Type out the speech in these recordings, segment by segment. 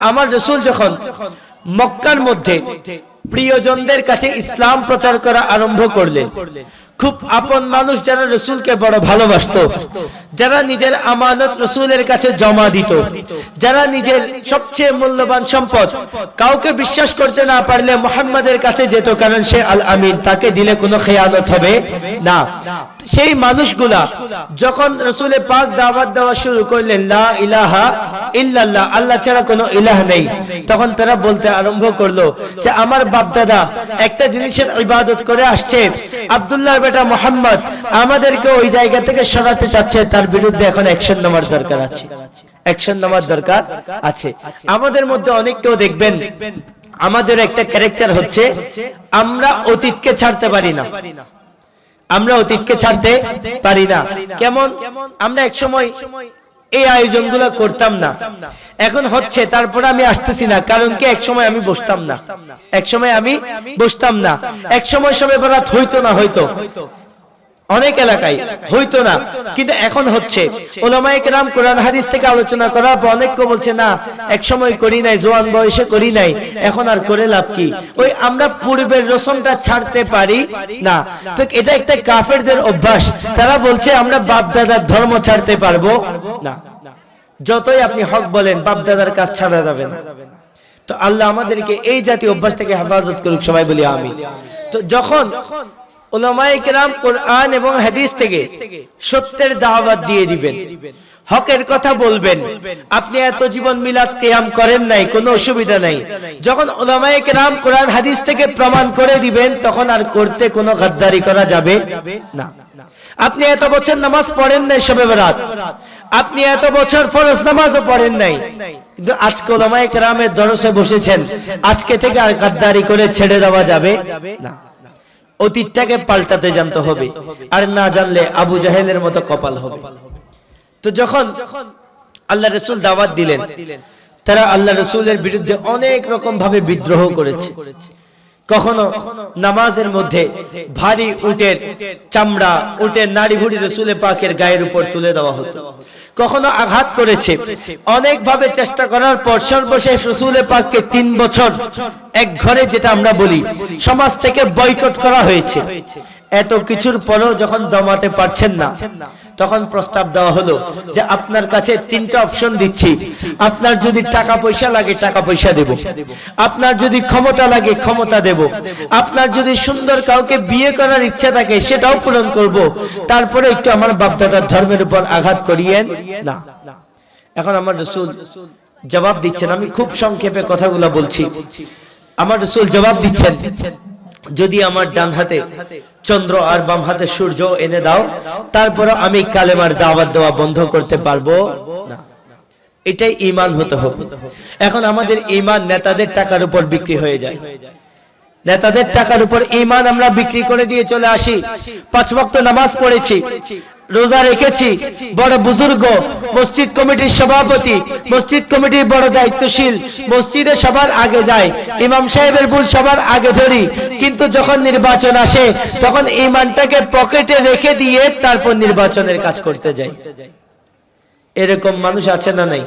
আমার রাসূল যখন মক্কার মধ্যে প্রিয়জনদের কাছে ইসলাম প্রচার করা আরম্ভ করলেন, খুব আপন মানুষ যারা রাসূলকে বড় ভালোবাসতো, যারা নিজের আমানত রাসূলের কাছে জমা দিত, যারা নিজের সবচেয়ে মূল্যবান সম্পদ কাউকে বিশ্বাস করতে না পারলে মুহাম্মাদের কাছে যেত, কারণ সে আল আমিন, তাকে দিলে কোনো খেয়ানত হবে না। সেই মানুষগুলা যখন রাসূলে পাক দাওয়াত দেওয়া শুরু করলেন লা ইলাহা ইল্লাল্লাহ, আল্লাহ ছাড়া কোনো ইলাহ নেই, তখন তারা বলতে আরম্ভ করলো যে আমার বাপদাদা একটা জিনিসের ইবাদত করে আসছে, আব্দুল্লাহর বেটা মুহাম্মদ আমাদেরকে ওই জায়গা থেকে সরাতে চাচ্ছে, তার বিরুদ্ধে এখন অ্যাকশন নেওয়ার দরকার আছে, অ্যাকশন নেওয়ার দরকার আছে। আমাদের মধ্যে অনেককেও দেখবেন আমাদের একটা ক্যারেক্টার হচ্ছে আমরা অতীতকে ছাড়তে পারি না, আমরা অতীতকে ছাড়তে পারি না। কেমন? আমরা এক সময় এই আয়োজনগুলো করতাম না, এখন হচ্ছে, তারপরে আমি আসতেছি না, কারণ কি এক সময় আমি বসতাম না, এক সময় আমি বসতাম না, এক সময় সবে বরাত হইতো না, হয়তো অনেক এলাকায় হইতো না, কিন্তু এখন হচ্ছে। উলামায়ে কেরাম কোরআন হাদিস থেকে আলোচনা করার পর অনেককে বলছে না এক সময় করি নাই, জোয়ান বয়সে করি নাই, এখন আর করে লাভ কি? ওই আমরা পূর্বের রসমটা ছাড়তে পারি না। তো এটা একটা কাফেরদের অভ্যাস, তারা বলছে আমরা বাপ দাদার ধর্ম ছাড়তে পারবো না। যতই আপনি হক বলেন বাপ দাদার কাজ ছাড়া যাবে না। তো আল্লাহ আমাদেরকে এই জাতীয় অভ্যাস থেকে হেফাজত করুক, সবাই বলি আমিন। তো যখন উলামায়ে কেরাম কোরআন এবং হাদিস থেকে সত্যের দাওয়াত দিয়ে দিবেন, হকের কথা বলবেন, আপনি এত জীবন মিলাদ কিয়াম করেন নাই, কোনো অসুবিধা নাই, যখন উলামায়ে কেরাম কোরআন হাদিস থেকে প্রমাণ করে দিবেন, তখন আর করতে কোনো গাদ্দারি করা যাবে না। আপনি এত বছর নামাজ পড়েন নাই শবে বরাত, আপনি এত বছর ফরজ নামাজও পড়েন নাই, কিন্তু আজকে উলামায়ে কেরামের দরসে বসেছেন, আজকে থেকে আর গাদ্দারি করে ছেড়ে দেওয়া যাবে না। অতীতটাকে পাল্টাতে জানতে হবে, আর না জানলে আবু জাহেলের মতো কপাল হবে। তো যখন আল্লাহ রাসূল দাওয়াত দিলেন, তারা আল্লাহ রাসূলের বিরুদ্ধে অনেক রকম ভাবে বিদ্রোহ করেছে। কখনো নামাজের মধ্যে ভারী উটের চামড়া, উটের নাড়ি ভুড়ি রাসূলে পাকের গায়ের উপর তুলে দেওয়া হতো, কখনো আঘাত করেছে। অনেক ভাবে চেষ্টা করার পর সর্বশেষ রাসূলে পাককে 3 বছর এক ঘরে, যেটা আমরা বলি, সমাজ থেকে বয়কট করা হয়েছে। এত কিছুর পরেও যখন দমাতে পারছেন না, তখন প্রস্তাব দেওয়া হলো যে আপনার কাছে 3টা অপশন দিচ্ছি, আপনার যদি টাকা পয়সা লাগে টাকা পয়সা দেব, আপনার যদি ক্ষমতা লাগে ক্ষমতা দেব, আপনার যদি সুন্দর কাউকে বিয়ে করার ইচ্ছা থাকে সেটাও পূরণ করব, তারপরে একটু আমার বাপদাদার ধর্মের উপর আঘাত করিয়েন না। এখন আমার রাসূল জবাব দিচ্ছেন, আমি খুব সংক্ষেপে কথাগুলো বলছি। আমার রাসূল জবাব দিচ্ছেন, যদি আমার ডান হাতে চন্দ্র আর বাম হাতে সূর্য এনে দাও, তারপরে আমি কালেমার দাওয়াত দেওয়া বন্ধ করতে পারবো না। এটাই ঈমান হতে হবে। এখন আমাদের ঈমান নেতাদের টাকার উপর বিক্রি হয়ে যায়, নেতাদের টাকার উপর ঈমান আমরা বিক্রি করে দিয়ে চলে আসি। 5 ওয়াক্ত নামাজ পড়েছি, রোজা রেখেছি, বড় বুজুর্গ, মসজিদ কমিটির সভাপতি, মসজিদ কমিটির বড় দায়িত্বশীল, মসজিদে সবার আগে যায়, ইমাম সাহেবের ভুল সবার আগে ধরি, কিন্তু যখন নির্বাচন আসে তখন ঈমানটাকে পকেটে রেখে দিয়ে তারপর নির্বাচনের কাজ করতে যাই। এরকম মানুষ আছে না নাই?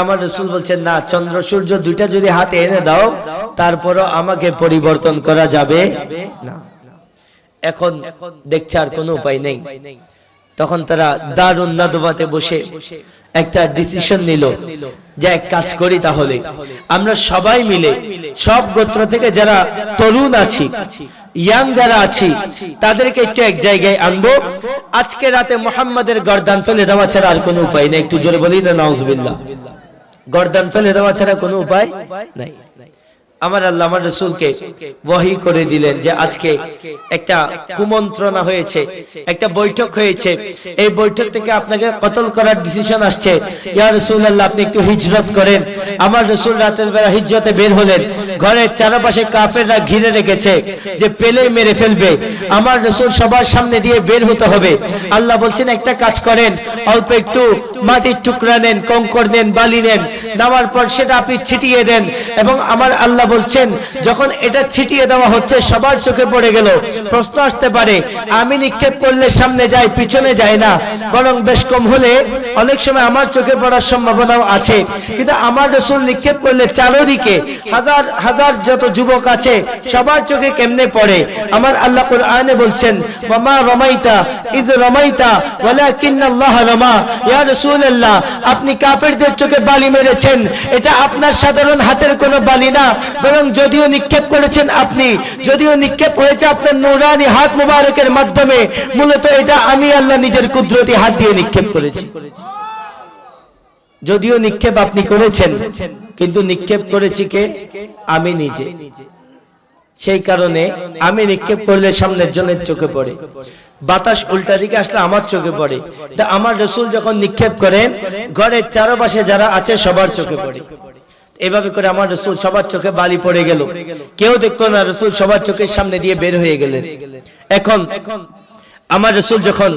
আমার রাসূল বলছেন না, চন্দ্র সূর্য দুইটা যদি হাতে এনে দাও, তারপরও আমাকে পরিবর্তন করা যাবে না। এখন দেখছে আর কোনো উপায় নেই, তখন তারা দারুন নাদওয়াতে বসে একটা ডিসিশন নিল যে এক কাজ করি, তাহলে আমরা সবাই মিলে সব গোত্র থেকে যারা তরুণ আছি, ইয়াং যারা আছি, তাদেরকে একটু এক জায়গায় আনবো, আজকে রাতে মুহাম্মাদের গর্দান ফেলে দেওয়া ছাড়া আর কোনো উপায় নেই। একটু জোরে বলি না নাউজুবিল্লাহ। গর্দান ফেলে দেওয়া ছাড়া কোনো উপায় নাই। আমার আল্লাহ আমার রাসূলকে ওহী করে দিলেন যে আজকে একটা কুমন্ত্রণা হয়েছে, একটা বৈঠক হয়েছে, এই বৈঠক থেকে আপনাকে কতল করার ডিসিশন আসছে। ইয়া রাসূলুল্লাহ, আপনি একটু হিজরত করেন। আমার রাসূল রাতের বেলা হিজরতে বের হলেন, ঘরের চারপাশে কাফেররা ঘিরে রেখেছে যে পেলেই মেরে ফেলবে। আমার রাসূল সবার সামনে দিয়ে বের হতে হবে। আল্লাহ বলছেন একটা কাজ করেন, অল্প একটু মাটির টুকরা নেন, কঙ্কর নেন, বালি নেন, নামার পর সেটা আপনি ছিটিয়ে দেন। এবং আমার আল্লাহ বলছেন যখন এটা ছিটিয়ে দেওয়া হচ্ছে সবার চোখে পড়ে গেল। প্রশ্ন আসতে পারে আমি নিক্ষেপ করলে সামনে যায় পিছনে যায় না, বরং বেশ কম হলে অনেক সময় আমার চোখে পড়ার সম্ভাবনাও আছে, কিন্তু আমার রাসূল নিক্ষেপ করলে চারদিকে হাজার হাজার যত যুবক আছে সবার চোখে কেমনে পড়ে? আমার আল্লাহ কুরআনে বলছেন ওয়ামা রামাইতা ইয রামাইতা ওয়ালাকিন্নাল্লাহ রামা। ইয়া রাসূলুল্লাহ আপনি কাফেরদের চোখে বালি মেরেছেন, এটা আপনার সাধারণ হাতের কোনো বালি না, বরং যদিও নিক্ষেপ করেছেন আপনি, যদিও নিক্ষেপ হয়েছে আপনার নূরানি হাত মুবারকের মাধ্যমে, মূলত এটা আমি আল্লাহ নিজের কুদরতি হাত দিয়ে নিক্ষেপ করেছি। যদিও নিক্ষেপ আপনি করেছেন, কিন্তু নিক্ষেপ করেছি কে? আমি নিজে। সেই কারণে আমি নিক্ষেপ করলে সামনের জনের চোখে পড়ে, বাতাস উল্টা দিকে আসলে আমার চোখে পড়ে। তা আমার রাসূল যখন নিক্ষেপ করেন ঘরের চারপাশে যারা আছে সবার চোখে পড়ে। এভাবে করে আমার রাসূল সবার চোখে বালি পড়ে গেল, কেউ দেখতো না, রাসূল সবার চোখের সামনে দিয়ে বের হয়ে গেলেন। এখন আমার রাসূল যখন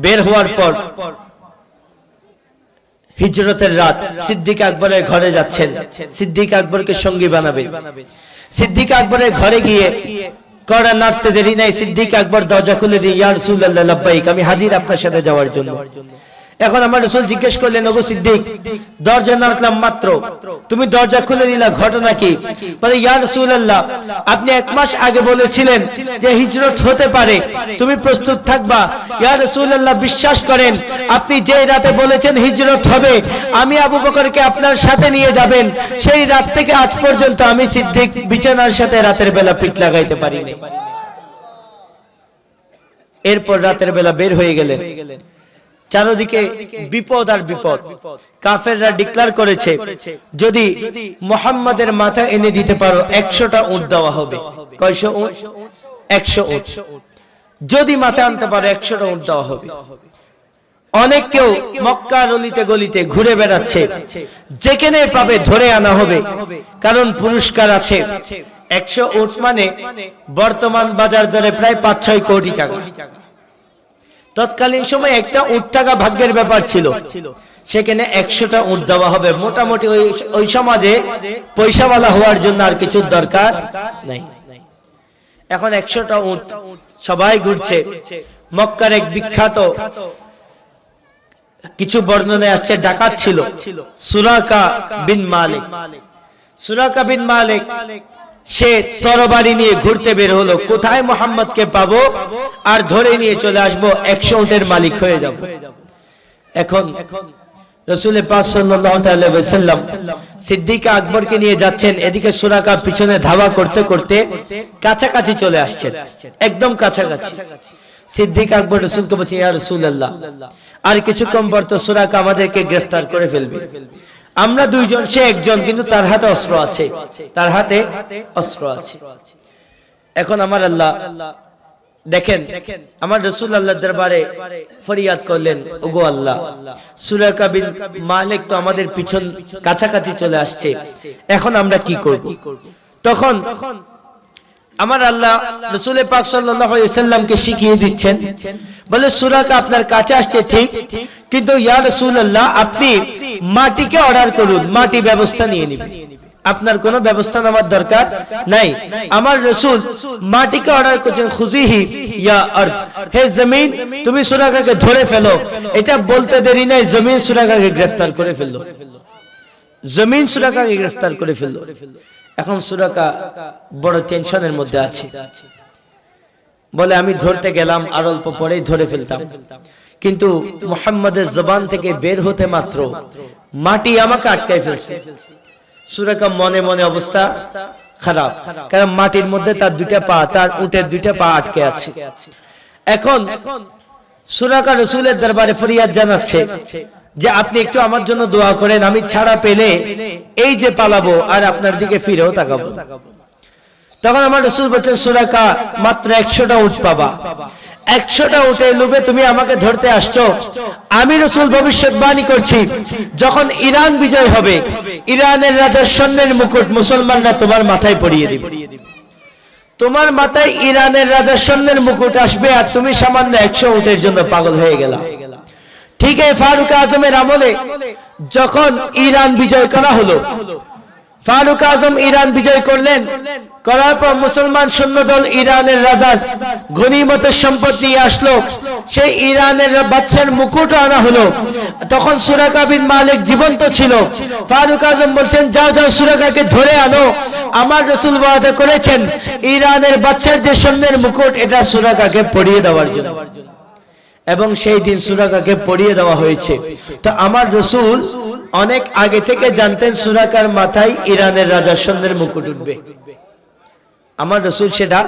বের হওয়ার পর হিজরতের রাত সিদ্দিক আকবরের ঘরে যাচ্ছেন, সিদ্দিক আকবরকে সঙ্গী বানাবেন। সিদ্দিক আকবরের ঘরে গিয়ে কড়া নাড়তে দেরি নাই, সিদ্দিক আকবর দরজা খুলে দিয়ে ইয়া রাসূলুল্লাহ লাব্বাইক, আমি হাজির আপনার সাথে যাওয়ার জন্য। এখন আমার রাসূল জিজ্ঞেস করলেন ওগো সিদ্দিক, দরজা নাড়লাম মাত্র তুমি দরজা খুলে দিলা, ঘটনা কি? বলে ইয়া রাসূলুল্লাহ আপনি 1 মাস আগে বলেছিলেন যে হিজরত হতে পারে, তুমি প্রস্তুত থাকবা। ইয়া রাসূলুল্লাহ বিশ্বাস করেন আপনি যে রাতে বলেছেন হিজরত হবে, আমি আবু বকরকে আপনার সাথে নিয়ে যাবেন, সেই রাত থেকে আজ পর্যন্ত আমি সিদ্দিক বিছানার সাথে রাতের বেলা পিঠ লাগাইতে পারিনি। এরপর রাতের বেলা বের হয়ে গেলেন, চারদিকে বিপদ আর বিপদ। কাফেররা ডিক্লেয়ার করেছে যদি মুহাম্মাদের মাথা এনে দিতে পারো 100টা উট দেওয়া হবে। কয়শো উট? 100 উট। যদি মাথা আনতে পারো 100টা উট দেওয়া হবে। অনেক কেউ মক্কার অলিতে গলিতে ঘুরে বেড়াচ্ছে, যেখানে পাবে ধরে আনা হবে, কারণ পুরস্কার আছে। 100 উট মানে বর্তমান বাজার দরে প্রায় 5-6 কোটি টাকা। তৎকালীন সময় একটা উট টাকা ভাগ্যের ব্যাপার ছিল, সেখানে 100টা উট দেওয়া হবে। মোটামুটি ওই সমাজে পয়সাওয়ালা হওয়ার জন্য আর কিছু দরকার নাই। এখন 100টা উট সবাই ঘুরছে। মক্কার এক বিখ্যাত কিছু বর্ণনায় আসছে ডাকাত ছিল সুরাকা বিন মালিক। সুরাকা বিন মালিক সে তরবারি নিয়ে ঘুরতে বের হলো, কোথায় মুহাম্মদকে পাবো আর ধরে নিয়ে চলে আসবো, 100 উটের মালিক হয়ে যাব। এখন রাসূল পাক সাল্লাল্লাহু আলাইহি ওয়াসাল্লাম সিদ্দিক আকবরকে নিয়ে যাচ্ছেন, এদিকে সুরাকা পিছনে ধাওয়া করতে করতে কাছাকাছি চলে আসছেন, একদম কাছাকাছি। সিদ্দিক আকবর রাসূলকে বলছে ইয়া রাসূলুল্লাহ আর কিছুক্ষণ পর তো সুরাকা আমাদেরকে গ্রেফতার করে ফেলবে, আমরা দুইজন, সে একজন, কিন্তু তার হাতে অস্ত্র আছে, তার হাতে অস্ত্র আছে। এখন আমার আল্লাহ দেখেন আমার রাসূল আল্লাহর দরবারে ফরিয়াদ করলেন, ওগো আল্লাহ সুরাকা বিন মালিক তো আমাদের পিছন কাছাকাছি চলে আসছে, এখন আমরা কি করব? তখন আমার আল্লাহ রাসূল পাক সাল্লাল্লাহু আলাইহি ওয়াসাল্লামকে শিখিয়ে দিচ্ছেন, বলে সুরাকা আপনার কাছে আসছে ঠিক, কিন্তু ইয়া রাসূলুল্লাহ আপনি মাটিকে অর্ডার করুন, মাটি ব্যবস্থা নিয়ে নেবেন, আপনার কোনো ব্যবস্থা নেওয়ার দরকার নাই। আমার রাসূল মাটিকে অর্ডার করেছেন খুজিহি ইয়া আরদ, হে জমিন তুমি সুরাকাকে ধরে ফেলো। এটা বলতে দেরি নাই, জমিন সুরাকাকে গ্রেফতার করে ফেললো, জমিন সুরাকাকে গ্রেফতার করে ফেললো। এখন সুরাকা বড় টেনশনের মধ্যে আছে, বলে আমি ধরতে গেলাম আর অল্প পরেই ধরে ফেলতাম, কিন্তু মুহাম্মাদের জবান থেকে বের হতে মাত্র মাটি আমাকে আটকাই ফেলছে। সুরাকা মনে মনে অবস্থা খারাপ, কারণ মাটির মধ্যে তার দুইটা পা, তার উটের দুইটা পা আটকে আছে। এখন সুরাকা রাসূলের দরবারে ফরিয়াদ জানাচ্ছে যে আপনি একটু আমার জন্য দোয়া করেন, আমি ছাড়া পেলে এই যে পালাবো আর আপনার দিকে ফিরেও তাকাবো। তখন আমার রাসূল বলছেন সুরাকা মাত্র 100টা উট পাবা, 100টা উটের লোভে তুমি আমাকে ধরতে আসছো। আমি রাসূল ভবিষ্যৎবাণী করছি, যখন ইরান বিজয় হবে, ইরানের রাজার স্বর্ণের মুকুট মুসলমানরা তোমার মাথায় পরিয়ে দিবে। তোমার মাথায় ইরানের রাজার স্বর্ণের মুকুট আসবে, আর তুমি সামান্য 100 উটের জন্য পাগল হয়ে গেলা। ঠিক আছে, ফারুক আজমের আমলে যখন ইরান বিজয় করা হলো, ফারুক আজম ইরান বিজয় করলেন, করার পর মুসলমান সৈন্যদল ইরানের রাজার গনিমতের সম্পদ নিয়ে আসলো। সেই ইরানের বাদশার মুকুট আনা হলো। তখন সুরাকা বিন মালিক জীবন্ত ছিল। ফারুক আজম বলছেন, যাও যাও সুরাকাকে ধরে আনো, আমার রাসূল ওয়াদা করেছেন ইরানের বাদশার যে স্বর্ণের মুকুট, এটা সুরাকাকে পরিয়ে দেওয়ার জন্য। এবং সেই দিন সুরাকাকে পরিয়ে দেওয়া হয়েছে। তো আমার রাসূল অনেক আগে থেকে জানতেন সুরাকার মাথায় ইরানের রাজার স্বর্ণের মুকুট উঠবে। আমার রাসূল সেটা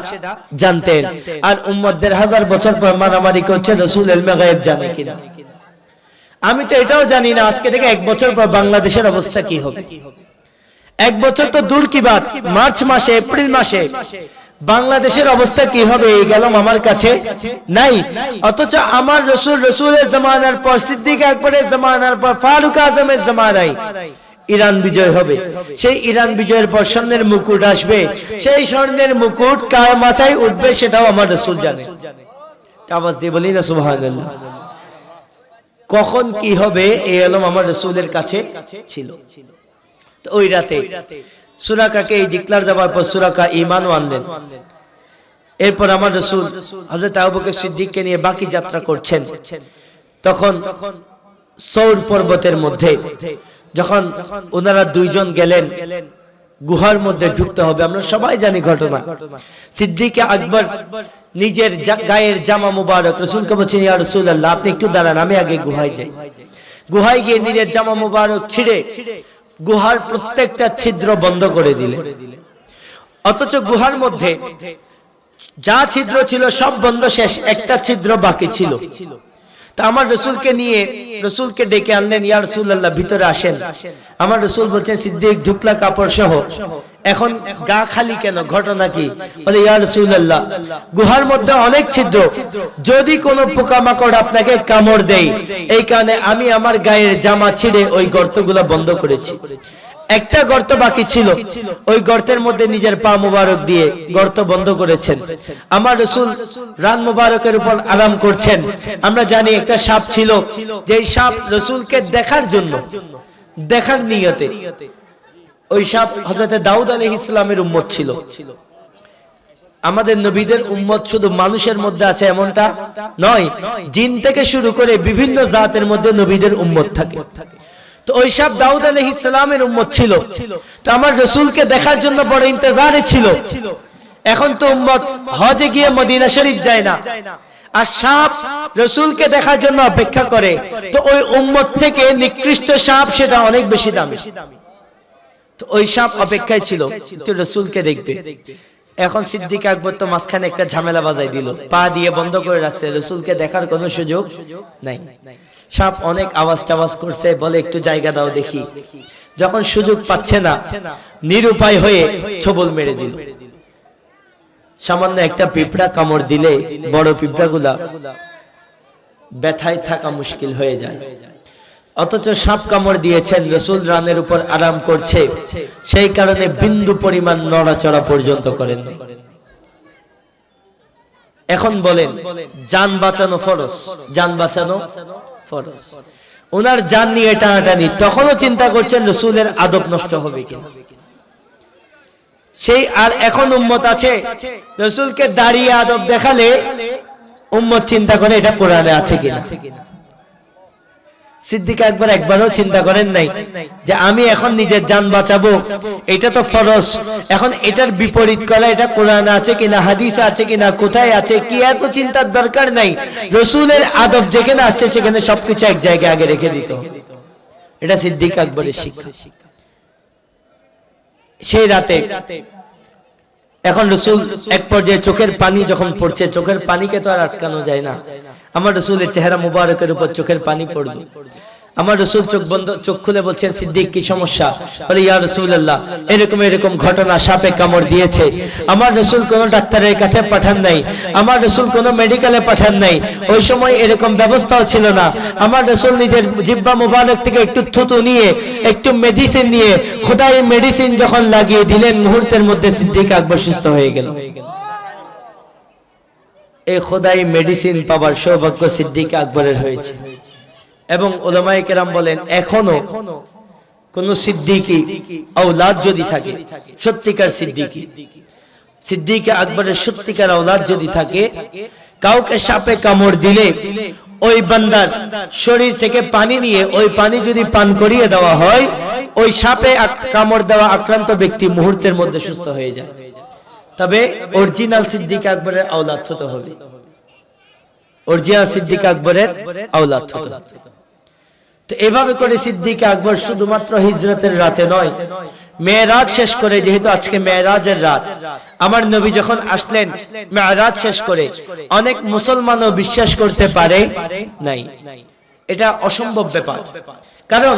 জানতেন। আর উম্মতদের 1000 বছর পর মারামারি করছে রাসূল ইলমে গায়েব জানে কিনা। আমি তো এটাও জানি না আজকে থেকে 1 বছর পর বাংলাদেশের অবস্থা কি হবে। 1 বছর তো দূর কি বাত, মার্চ মাসে, এপ্রিল মাসে বাংলাদেশের অবস্থা কি হবে এই গেলাম আমার কাছে নাই। অথচ আমার রাসূল, রাসূলের জামানার পর, সিদ্দিক আকবরের জামানার পর, ফারুক আজমের জামানায় ইরান বিজয় হবে। সেই ইরান বিজয়ের পর স্বর্ণের মুকুট আসবে। সেই স্বর্ণের মুকুট কার মাথায় উঠবে সেটাও আমার রাসূল জানে। আওয়াজ দিয়ে বলি না সুবহানাল্লাহ। কখন কি হবে এই ইলম আমার রাসূলের কাছে ছিল। তো ওই রাতে সুরাকাকে এই ডিক্লার দেওয়ার পর সুরাকা ঈমানও আনলেন। এরপর আমার রাসূল হযরত আবু বকর সিদ্দিককে নিয়ে বাকি যাত্রা করছেন। তখন সৌর পর্বতের মধ্যে যখন ওনারা দুইজন গেলেন, গুহার মধ্যে ঢুকতে হবে, আমরা সবাই জানি ঘটনা। সিদ্দিক আকবর নিজের গায়ের জামা মুবারক রাসূলকে বলছেন, ইয়া রাসূলুল্লাহ আপনি একটু দাঁড়ান, আমি আগে গুহায় যাই। গুহায় গিয়ে নিজের জামা মুবারক ছিঁড়ে গুহার প্রত্যেকটা ছিদ্র বন্ধ করে দিলেন। অথচ গুহার মধ্যে যা ছিদ্র ছিল সব বন্ধ শেষ, একটা ছিদ্র বাকি ছিল। তা আমার রাসূলকে নিয়ে রাসূলকে ডেকে আনলেন, ইয়া রাসূলুল্লাহ ভিতরে আসেন। আমার রাসূল বলছেন, সিদ্দিক ঢুকলা কাপড় সহ, এখন গা খালি কেন, ঘটনা কি? বলে, ইয়া রাসূলুল্লাহ গুহার মধ্যে অনেক ছিদ্র, যদি কোনো পোকামাকড় আপনাকে কামড় দেয়, এই কারণে আমি আমার গায়ের জামা ছিঁড়ে ওই গর্তগুলো বন্ধ করেছি। একটা গর্ত বাকি ছিল, ওই গর্তের মধ্যে নিজের পা মুবারক দিয়ে গর্ত বন্ধ করেছেন। আমার রাসূল রান মুবারকের উপর আরাম করছেন। আমরা জানি একটা সাপ ছিল, যেই সাপ রাসূলকে দেখার জন্য, দেখার নিয়তে, ওই সাপ হযরত দাউদ আলাইহিস সালামের উম্মত ছিল। আমাদের নবীদের উম্মত শুধু মানুষের মধ্যে আছে এমনটা নয়, জিন থেকে শুরু করে বিভিন্ন জাতের মধ্যে নবীদের উম্মত থাকে। তো ওই সাপ দাউদ আলাইহিস সালামের উম্মত ছিল। তো আমার রাসূলকে দেখার জন্য বড় ইন্তজারে ছিল। এখন তো উম্মত হজে গিয়ে মদিনা শরীফ যায় না, আর সাপ রাসূলকে দেখার জন্য অপেক্ষা করে। তো ওই উম্মত থেকে নিকৃষ্ট সাপ সেটা অনেক বেশি দামি। তো ওই সাপ অপেক্ষায় ছিল তো রাসূলকে দেখবে। এখন সিদ্দিক আকবর তো মাঝখানে একটা ঝামেলা বাজাই দিল, পা দিয়ে বন্ধ করে রাখছে, রাসূলকে দেখার কোনো সুযোগ নাই। সাপ অনেক আওয়াজ টাওয়াজ করছে, বলে একটু জায়গা দাও দেখি। যখন সুযোগ পাচ্ছে না, নিরুপায় হয়ে ছবল মেরে দিল। সামান্য একটা পিঁপড়া কামড় দিলে বড় পিঁপড়াগুলা ব্যথায় থাকা মুশকিল হয়ে যায়। অথচ সাপ কামড় দিয়েছেন, রাসূল রানের উপর আরাম করছে, সেই কারণে বিন্দু পরিমাণ নড়াচড়া পর্যন্ত করেন। এখন বলেন, জান বাঁচানো ফরজ, জান বাঁচানো ফরজ। ওনার জান নিয়ে টানাটানি, তখনও চিন্তা করছেন রাসূলের আদব নষ্ট হবে কিনা। সেই আর এখন উম্মত আছে, রাসূলকে দাঁড়িয়ে আদব দেখালে উম্মত চিন্তা করে এটা কোরআনে আছে কিনা। সিদ্দিক আকবর একবারও চিন্তা করেন নাই যে আমি এখন নিজের জান বাঁচাবো, এটা তো ফরজ, এখন এটার বিপরীত করা এটা কোরআনে আছে কিনা, হাদিসে আছে কিনা, কোথায় আছে কি, এত চিন্তার দরকার নাই। রাসূলের আদব যেখানে আসছে সেখানে সবকিছু এক জায়গায় আগে রেখে দিত। এটা সিদ্দিক আকবরের শিক্ষা। সেই রাতে এখন রাসূল এক পর্যায়ে চোখের পানি যখন পড়ছে, চোখের পানিকে তো আর আটকানো যায় না, আমার রাসূলের চেহারা মুবারকের উপর চোখের পানি পড়ল। আমার রাসূল চোখ খুলে বলছেন, সিদ্দিক কি সমস্যা? বলে, ইয়া রাসূলুল্লাহ, এরকম ঘটনা, সাপে কামড় দিয়েছে। আমার রাসূল কোনো ডাক্তারের কাছে পাঠান নাই, আমার রাসূল কোনো মেডিকেলে পাঠান নাই, ওই সময় এরকম ব্যবস্থাও ছিল না। আমার রাসূল নিজের জিহ্বা মুবারক থেকে একটু থুতু নিয়ে, একটু মেডিসিন নিয়ে, খোদাই মেডিসিন যখন লাগিয়ে দিলেন, মুহূর্তের মধ্যে সিদ্দিক আকবর সুস্থ হয়ে গেল। এই খোদাই মেডিসিন পাওয়ার সৌভাগ্য সিদ্দিক আকবরের হয়েছে। এবং উলামায়ে কেরাম বলেন, এখনো কোন সিদ্দিকী আওলাদ যদি থাকে, সত্যিকার সিদ্দিক আকবরের সত্যিকার আওলাদ যদি থাকে, কাউকে সাপে কামড় দিলে ওই বান্দার শরীর থেকে পানি নিয়ে ওই পানি যদি পান করিয়ে দেওয়া হয়, ওই সাপে কামড় দেওয়া আক্রান্ত ব্যক্তি মুহূর্তের মধ্যে সুস্থ হয়ে যায়। তবে অরিজিনাল সিদ্দিক আকবরের আওলাদ হতে হবে, অরিজিনাল সিদ্দিক আকবরের আওলাদ হতে হবে। তো এভাবে করে সিদ্দিক আকবর শুধুমাত্র হিজরতের রাতে নয়, মেরাজ শেষ করে, যেহেতু আজকে মেরাজের রাত, আমার নবী যখন আসলেন মেরাজ শেষ করে, অনেক মুসলমানও বিশ্বাস করতে পারে নাই। এটা অসম্ভব ব্যাপার। কারণ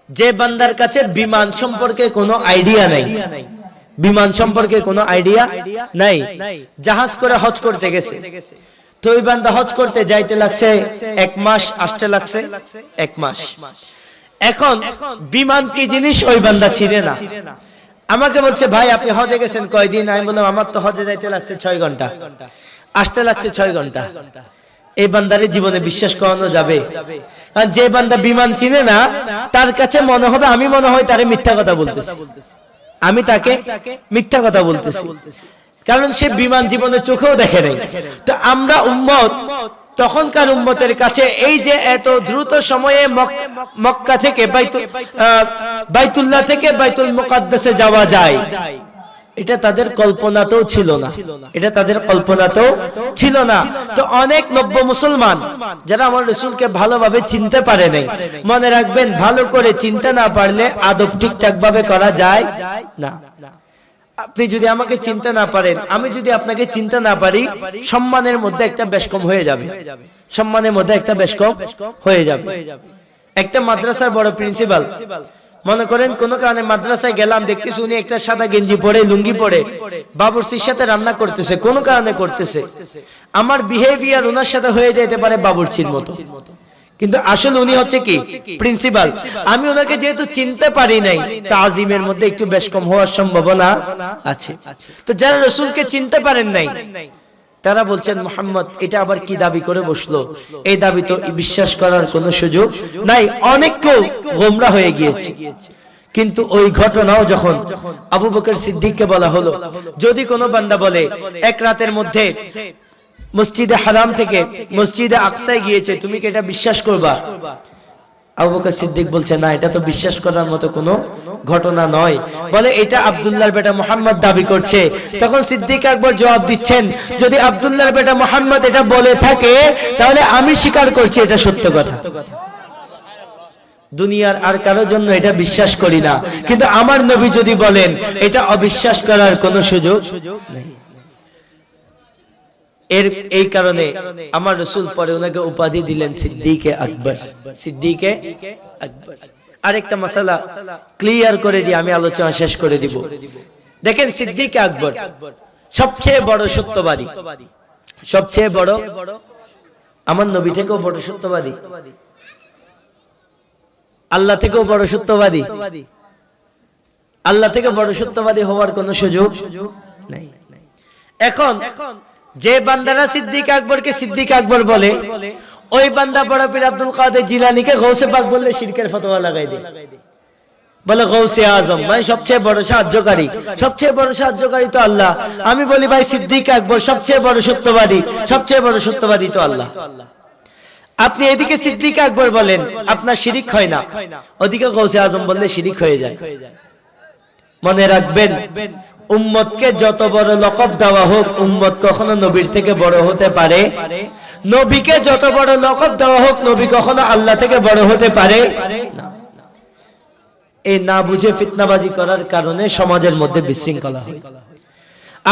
যে বান্দার কাছে বিমান সম্পর্কে কোনো আইডিয়া নাই, বিমান সম্পর্কে কোনো আইডিয়া নাই, জাহাজ করে হজ করতে গেছে, তো ওই বান্দা হজ করতে যাইতে লাগছে 1 মাস, আসতে লাগছে 1 মাস। এখন বিমান কি জিনিস ওই বান্দা চিনে না। আমাকে বলছে, ভাই আপনি হজে গেছেন কয়দিন? আমি বললাম, আমার তো হজে যাইতে লাগছে 6 ঘন্টা, আসতে লাগছে 6 ঘন্টা। এই বান্দারে জীবনে বিশ্বাস করানো যাবে? আর যে বান্দা বিমান চিনে না, তার কাছে মনে হবে আমি মনে হয় তারে মিথ্যা কথা বলতেছি, আমি তাকে মিথ্যা কথা বলতেছি, কারণ সে বিমান জীবনে চোখেও দেখে নাই। তো আমরা উম্মত, তখনকার উম্মতের কাছে এই যে এত দ্রুত সময়ে মক্কা থেকে বাইতুল্লাহ থেকে বাইতুল মুকাদ্দাসে যাওয়া যায়, এটা তাদের কল্পনাতেও ছিল না, এটা তাদের কল্পনাতেও ছিল না। তো অনেক নব্য মুসলমান যারা আমার রাসূলকে ভালোভাবে চিনতে পারে নাই, মনে রাখবেন, ভালো করে চিনতে না পারলে আদব ঠিকঠাক ভাবে করা যায় না। আপনি যদি আমাকে চিনতে না পারেন, আমি যদি আপনাকে চিনতে না পারি, সম্মানের মধ্যে একটা বেশকম হয়ে যাবে, সম্মানের মধ্যে একটা বেশকম হয়ে যাবে। একটা মাদ্রাসার বড় প্রিন্সিপাল, মনে করেন কোন কারণে মাদ্রাসায় গেলাম, দেখতেছি উনি একটা সাদা গেঞ্জি পরে, লুঙ্গি পরে বাবুর্চির সাথে রান্না করতেছে, কোন কারণে করতেছে। আমার বিহেভিয়ার ওনার সাথে হয়ে যেতে পারে বাবুর্চির মতো, কিন্তু আসলে উনি হচ্ছে কি প্রিন্সিপাল। আমি ওনাকে যেহেতু চিনতে পারি নাই, তাজিমের মধ্যে একটু বেশ কম হওয়ার সম্ভাবনা আছে। তো যারা রাসূলকে চিনতে পারেন নাই, তারা বলছেন, মুহাম্মদ এটা আবার কি দাবি করে বসলো, এই দাবি তো বিশ্বাস করার কোনো সুযোগ নাই। অনেক কেউ গোমরা হয়ে গিয়েছে। কিন্তু ওই ঘটনাও যখন আবু বকর সিদ্দিককে বলা হলো, যদি কোনো বান্দা বলে এক রাতের মধ্যে মসজিদে হারাম থেকে মসজিদে আকসায় গিয়েছে, তুমি কি এটা বিশ্বাস করবা? আবু বকর সিদ্দিক বলছে, না, এটা তো বিশ্বাস করার মতো কোনো ঘটনা নয়। বলে, এটা আব্দুল্লাহর বেটা মুহাম্মদ দাবি করছে। তখন সিদ্দিক আকবর জবাব দিচ্ছেন, যদি আব্দুল্লাহর বেটা মুহাম্মদ এটা বলে থাকে, তাহলে আমি স্বীকার করছি এটা সত্য কথা। দুনিয়ার আর কারো জন্য এটা বিশ্বাস করি না, কিন্তু আমার নবী যদি বলেন, এটা অবিশ্বাস করার কোনো সুযোগ নেই। এই কারণে আমার রাসূল পরে ওনাকে উপাধি দিলেন সিদ্দিকে আকবর, সিদ্দিকে আকবর। আরেকটা মাসালা ক্লিয়ার করে দিয়ে আমি আলোচনা শেষ করে দিব। দেখেন, সিদ্দিকে আকবর সবচেয়ে বড় সত্যবাদী, সবচেয়ে বড়, আমার নবী থেকেও বড় সত্যবাদী, আল্লাহ থেকেও বড় সত্যবাদী। আল্লাহ থেকে বড় সত্যবাদী হওয়ার কোনো সুযোগ নাই। এখন যে বান্দারা সিদ্দিক আকবরকে সিদ্দিক আকবর বলে, ওই বান্দা বড় পীর আব্দুল কাদের জিলানীকে গৌসে পাক বললে শিরকের ফতোয়া লাগাই দেয়, বলে গৌসে আজম মানে সবচেয়ে বড় সাহায্যকারী, সবচেয়ে বড় সাহায্যকারী তো আল্লাহ। আমি বলি, ভাই সিদ্দিক আকবর সবচেয়ে বড় সত্যবাদী, সবচেয়ে বড় সত্যবাদী তো আল্লাহ। আপনি এদিকে সিদ্দিক আকবর বলেন, আপনার শিরিক হয় না, ওদিকে গৌসে আজম বললে শিরিক হয়ে যায়। মনে রাখবেন, উম্মতকে যত বড় লকব দেওয়া হোক, উম্মত কখনো নবীর থেকে বড় হতে পারে। নবীকে যত বড় লকব দেওয়া হোক, নবী কখনো আল্লাহ থেকে বড় হতে পারে না। এই না বুঝে ফিতনাবাজি করার কারণে সমাজের মধ্যে বিশৃঙ্খলা হয়।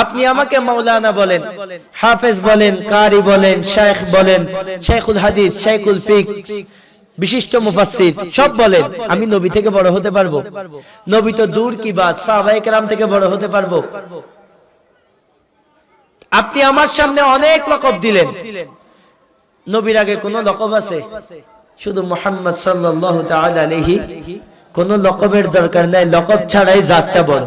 আপনি আমাকে মাওলানা বলেন, হাফেজ বলেন, কারি বলেন, শেখ বলেন, শেখুল হাদিস, শেখুল ফিক, বিশিষ্ট মুফাসসির সব বলেন আমি নবী থেকে বড় হতে পারবো। নবী তো দূর কি বাত, সাহাবায়ে কেরাম থেকে বড় হতে পারবো। আপনি আমার সামনে অনেক লকব দিলেন, নবীর আগে কোন লকব আছে? শুধু মুহাম্মদ সাল্লাল্লাহু তাআলা আলাইহি, কোন লকবের দরকার নাই, লকব ছাড়াই জাতটা বড়।